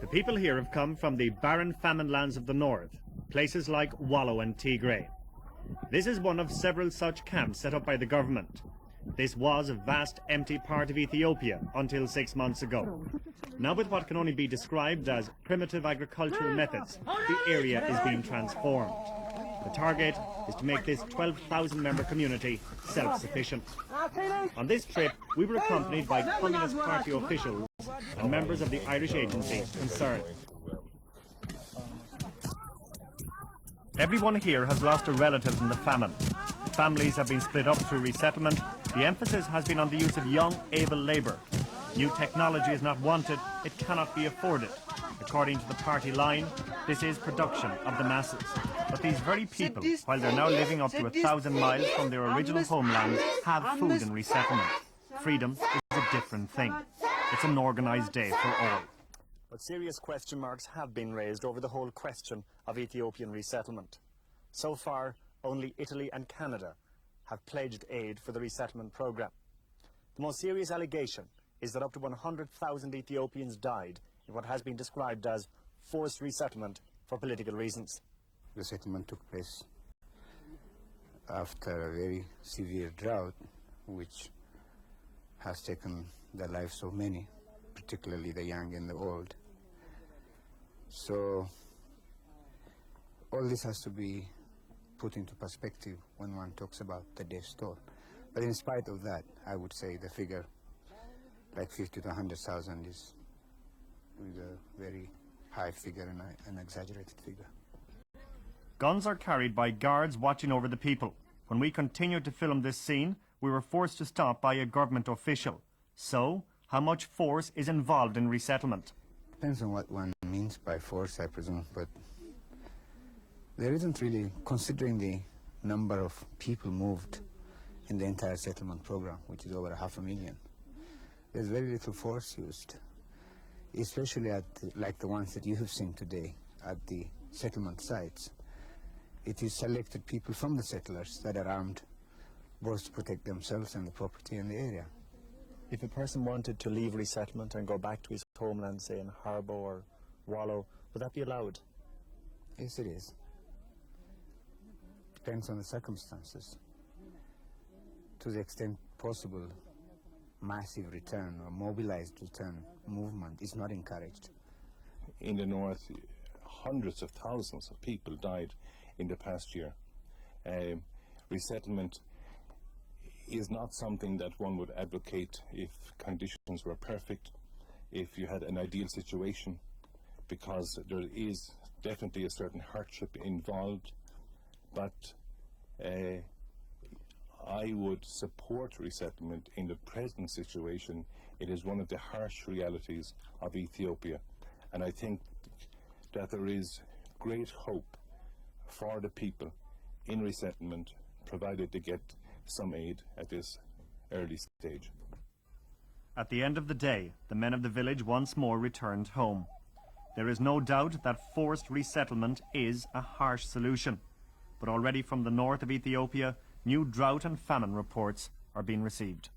The people here have come from the barren famine lands of the north, places like Wallo and Tigray. This is one of several such camps set up by the government. This was a vast empty part of Ethiopia until 6 months ago. Now with what can only be described as primitive agricultural methods, the area is being transformed. The target is to make this 12,000 member community self-sufficient. On this trip, we were accompanied by Communist Party officials and members of the Irish agency concerned. Everyone here has lost a relative in the famine. Families have been split up through resettlement. The emphasis has been on the use of young, able labour. New technology is not wanted, it cannot be afforded. According to the party line, this is production of the masses. But these very people, while they're now living up to 1,000 miles from their original homelands, have food in resettlement. Freedom is a different thing. It's an organised day for all. But serious question marks have been raised over the whole question of Ethiopian resettlement. So far, only Italy and Canada have pledged aid for the resettlement programme. The most serious allegation is that up to 100,000 Ethiopians died in what has been described as forced resettlement for political reasons. The settlement took place after a very severe drought, which has taken the lives of many, particularly the young and the old. So all this has to be put into perspective when one talks about the death toll. But in spite of that, I would say the figure, like 50 to 100,000, is a very high figure and an exaggerated figure. Guns are carried by guards watching over the people. When we continued to film this scene, we were forced to stop by a government official. So, how much force is involved in resettlement? Depends on what one means by force, I presume, but there isn't really, considering the number of people moved in the entire settlement program, which is over 500,000, there's very little force used, especially at like the ones that you have seen today at the settlement sites. It is selected people from the settlers that are armed, both to protect themselves and the property in the area. If a person wanted to leave resettlement and go back to his homeland, say in Harbo or Wallo, would that be allowed? Yes, it is. Depends on the circumstances. To the extent possible, massive return or mobilized return movement is not encouraged. In the north, hundreds of thousands of people died in the past year. Resettlement is not something that one would advocate if conditions were perfect, if you had an ideal situation, because there is definitely a certain hardship involved. But I would support resettlement in the present situation. It is one of the harsh realities of Ethiopia, and I think that there is great hope for the people in resettlement, provided they get some aid at this early stage. At the end of the day, the men of the village once more returned home. There is no doubt that forced resettlement is a harsh solution, but already from the north of Ethiopia, new drought and famine reports are being received.